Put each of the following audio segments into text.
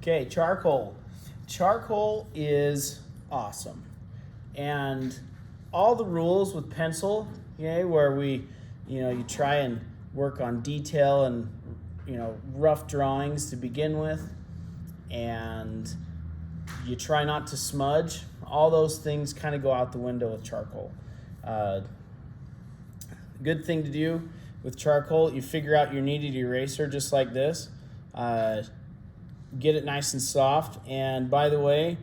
Okay, charcoal. Charcoal is awesome. And all the rules with pencil, okay, where you try and work on detail and, rough drawings to begin with, and you try not to smudge, all those things kind of go out the window with charcoal. Good thing to do with charcoal, you figure out your kneaded eraser just like this. Get it nice and soft. And by the way,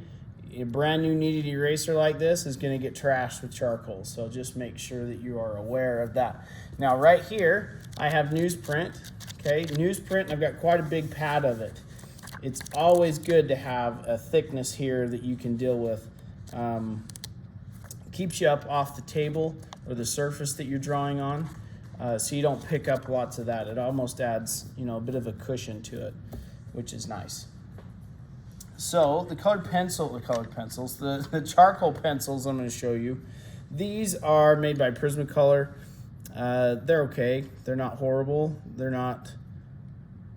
a brand new kneaded eraser like this is going to get trashed with charcoal. So just make sure that you are aware of that. Now right here, I have newsprint. Okay, newsprint, and I've got quite a big pad of it. It's always good to have a thickness here that you can deal with. Keeps you up off the table or the surface that you're drawing on, so you don't pick up lots of that. It almost adds, a bit of a cushion to it, which is nice. So the charcoal pencils I'm going to show you. These are made by Prismacolor. They're okay. They're not horrible. They're not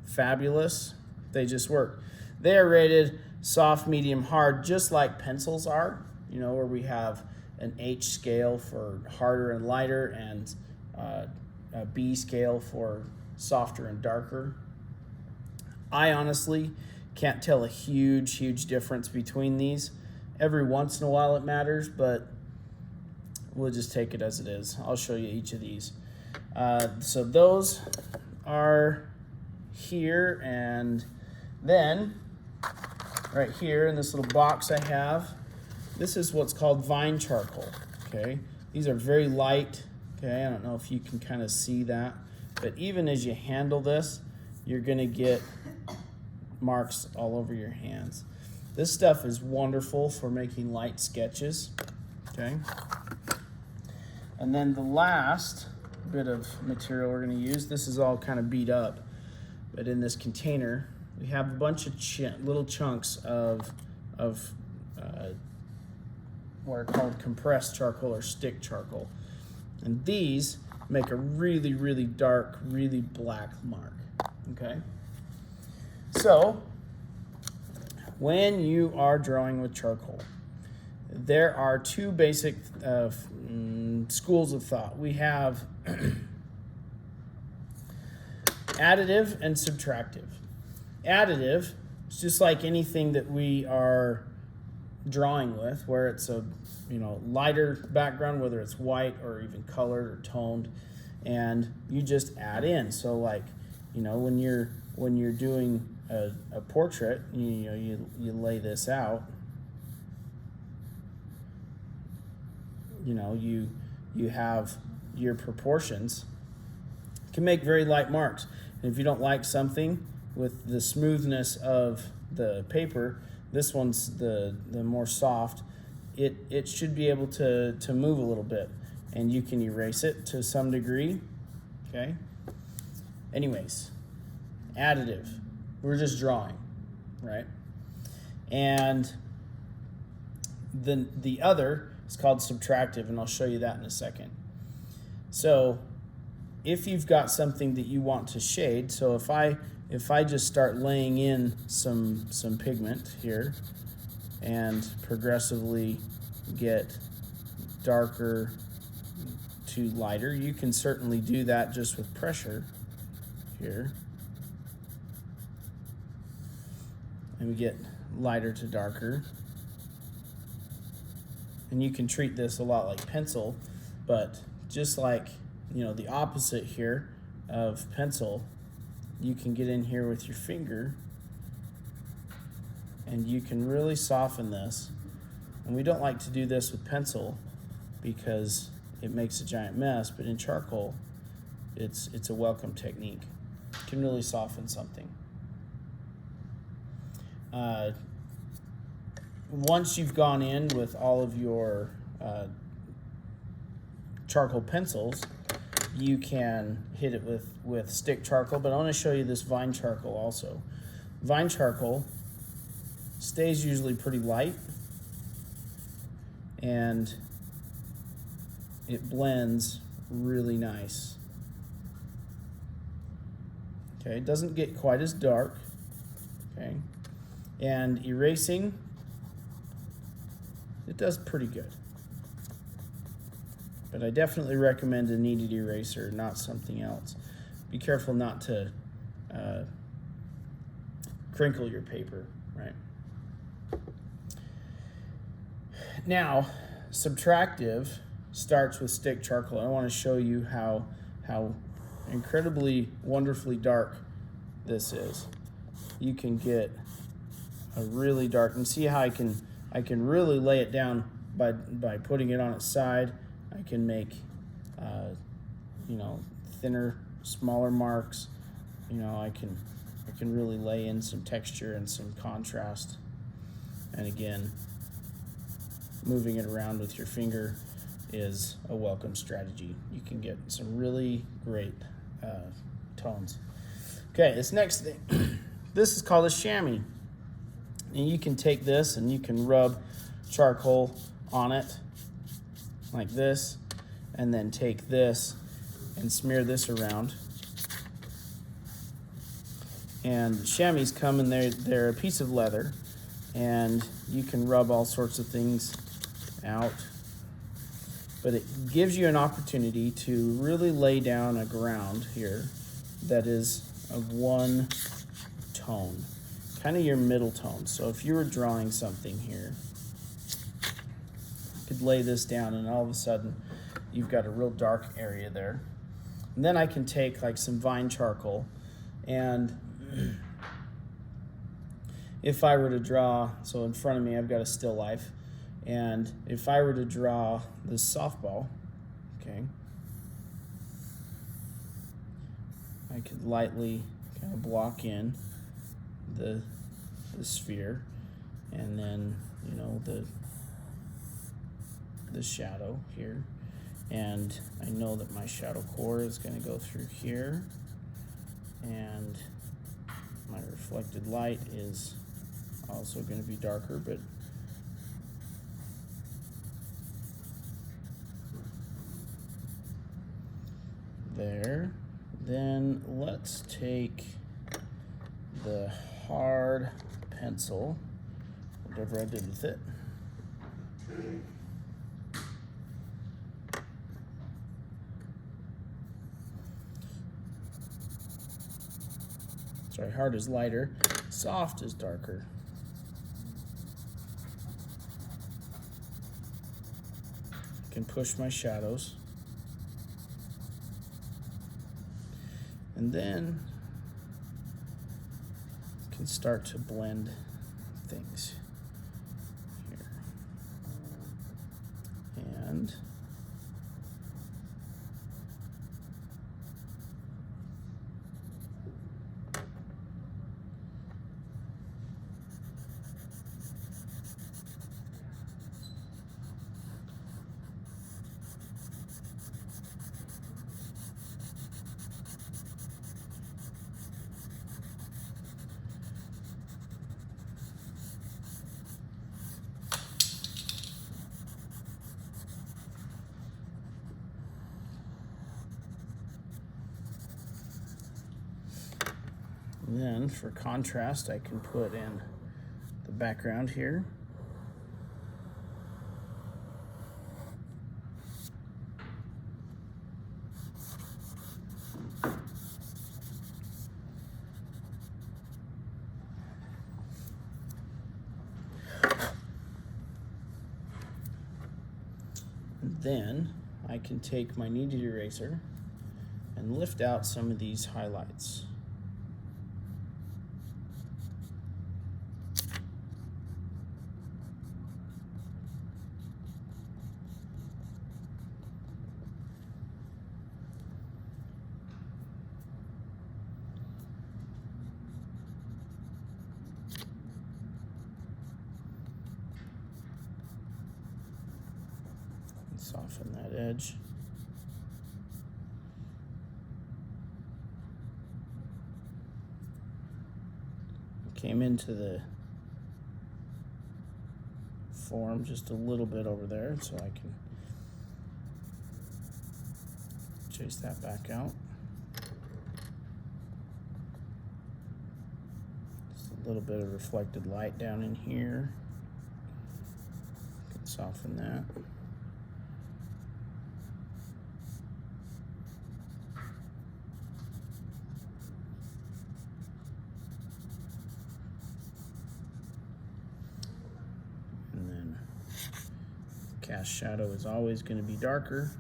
fabulous. They just work. They are rated soft, medium, hard, just like pencils are, where we have an H scale for harder and lighter and a B scale for softer and darker. I honestly can't tell a huge difference between these. Every once in a while it matters, but we'll just take it as it is. I'll show you each of these. So those are here, and then right here in this little box I have, this is what's called vine charcoal. Okay, these are very light. Okay, I don't know if you can kind of see that, but even as you handle this, you're gonna get marks all over your hands. This stuff is wonderful for making light sketches. Okay, and then the last bit of material we're going to use, this is all kind of beat up, but in this container we have a bunch of little chunks of what are called compressed charcoal or stick charcoal, and these make a really dark, really black mark. Okay, so when you are drawing with charcoal, there are two basic schools of thought. We have additive and subtractive. Additive is just like anything that we are drawing with, where it's a lighter background, whether it's white or even colored or toned, and you just add in. So like when you're doing a portrait, you lay this out. You have your proportions. You can make very light marks. And if you don't like something with the smoothness of the paper, this one's the more soft, it should be able to move a little bit, and you can erase it to some degree. Okay. Anyways, additive. We're just drawing, right? And the other is called subtractive, and I'll show you that in a second. So if you've got something that you want to shade, so if I just start laying in some pigment here and progressively get darker to lighter, you can certainly do that just with pressure here. And we get lighter to darker. And you can treat this a lot like pencil, but just like, the opposite here of pencil, you can get in here with your finger and you can really soften this. And we don't like to do this with pencil because it makes a giant mess, but in charcoal, it's a welcome technique. You can really soften something. Once you've gone in with all of your charcoal pencils, you can hit it with stick charcoal, but I want to show you this vine charcoal also. Vine charcoal stays usually pretty light, and it blends really nice. Okay, it doesn't get quite as dark. Okay, And erasing, it does pretty good. But I definitely recommend a kneaded eraser, not something else. Be careful not to crinkle your paper, right? Now, subtractive starts with stick charcoal. I want to show you how incredibly wonderfully dark this is. You can get a really dark, and see how I can really lay it down by putting it on its side. I can make you know, thinner, smaller marks. You know, I can really lay in some texture and some contrast. And again, moving it around with your finger is a welcome strategy. You can get some really great tones. Okay, this next thing, this is called a chamois. And you can take this and you can rub charcoal on it like this, and then take this and smear this around. And chamois come in they're a piece of leather, and you can rub all sorts of things out. But it gives you an opportunity to really lay down a ground here that is of one tone, kind of your middle tone. So if you were drawing something here, you could lay this down and all of a sudden you've got a real dark area there. And then I can take like some vine charcoal, and if I were to draw, so in front of me I've got a still life, and if I were to draw this softball, okay, I could lightly kind of block in the sphere, and then, you know, the shadow here. And I know that my shadow core is going to go through here, and my reflected light is also going to be darker, but there. Then let's take the hard pencil, whatever I did with it. Sorry, hard is lighter, soft is darker. I can push my shadows. And then I can start to blend things here. And then for contrast, I can put in the background here. And then I can take my kneaded eraser and lift out some of these highlights. Soften that edge. Came into the form just a little bit over there, so I can chase that back out. Just a A little bit of reflected light down in here. Can soften that. And then cast shadow is always going to be darker.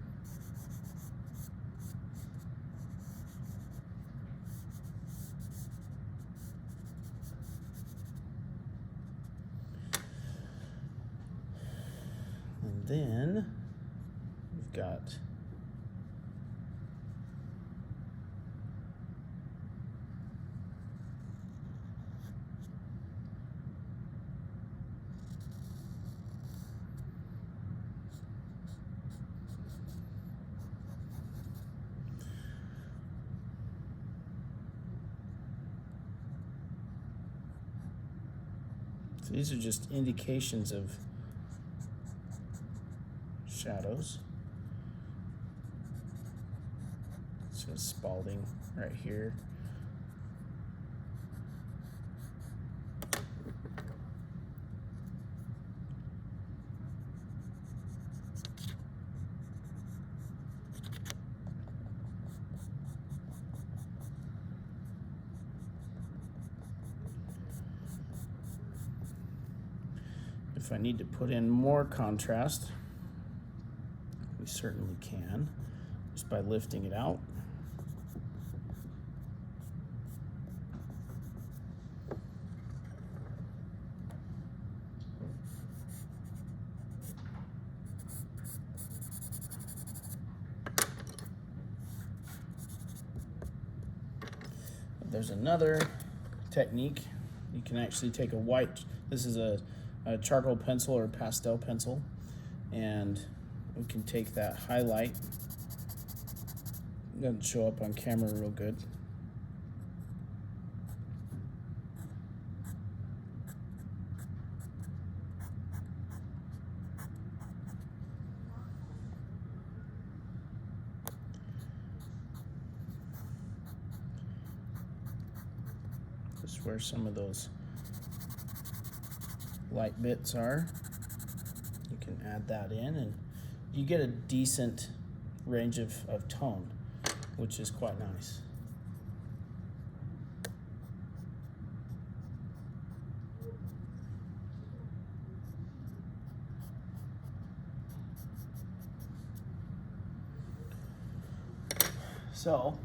And then we've got these are just indications of shadows. It says Spalding right here. If I need to put in more contrast, we certainly can, just by lifting it out. There's another technique. You can actually take a white, this is a charcoal pencil or pastel pencil, and we can take that highlight. It doesn't show up on camera real good. Just where some of those light bits are, you can add that in and you get a decent range of tone, which is quite nice. So,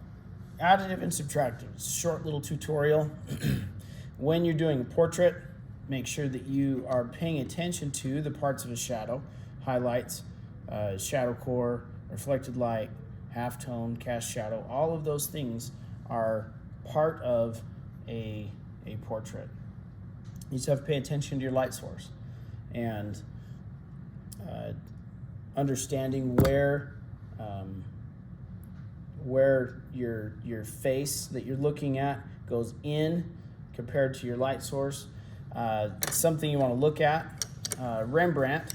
additive and subtractive, it's a short little tutorial. When you're doing a portrait, make sure that you are paying attention to the parts of a shadow, highlights, shadow core, reflected light, halftone, cast shadow. All of those things are part of a portrait. You just have to pay attention to your light source and understanding where your face that you're looking at goes in compared to your light source. Something you want to look at. Rembrandt,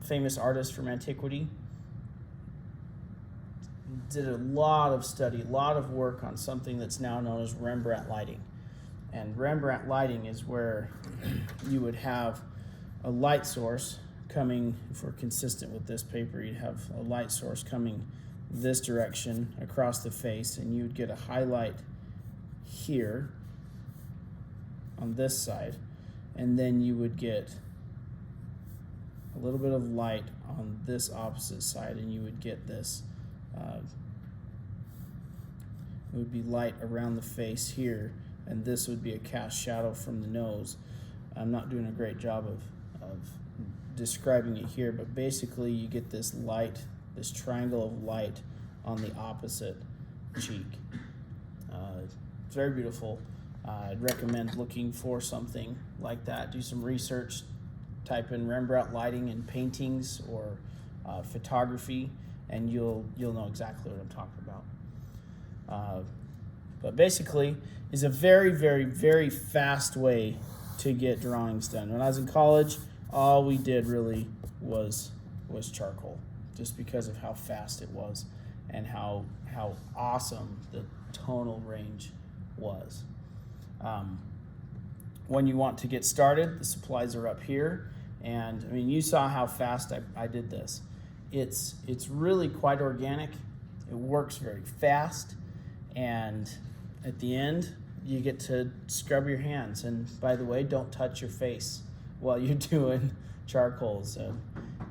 famous artist from antiquity, did a lot of study, a lot of work on something that's now known as Rembrandt lighting. And Rembrandt lighting is where you would have a light source coming, if we're consistent with this paper, you'd have a light source coming this direction across the face, and you would get a highlight here on this side, and then you would get a little bit of light on this opposite side, and you would get this it would be light around the face here, and this would be a cast shadow from the nose. I'm not doing a great job of describing it here, but basically you get this light, this triangle of light on the opposite cheek. It's very beautiful. I'd recommend looking for something like that. Do some research, type in Rembrandt lighting in paintings or photography, and you'll know exactly what I'm talking about. But basically, is a very, very, very fast way to get drawings done. When I was in college, all we did really was charcoal, just because of how fast it was and how awesome the tonal range was. When you want to get started, the supplies are up here. And I mean, you saw how fast I did this. It's really quite organic. It works very fast. And at the end, you get to scrub your hands. And by the way, don't touch your face while you're doing charcoal. So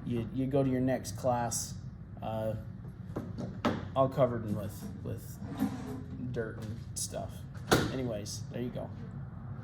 you go to your next class all covered with dirt and stuff. Anyways, there you go.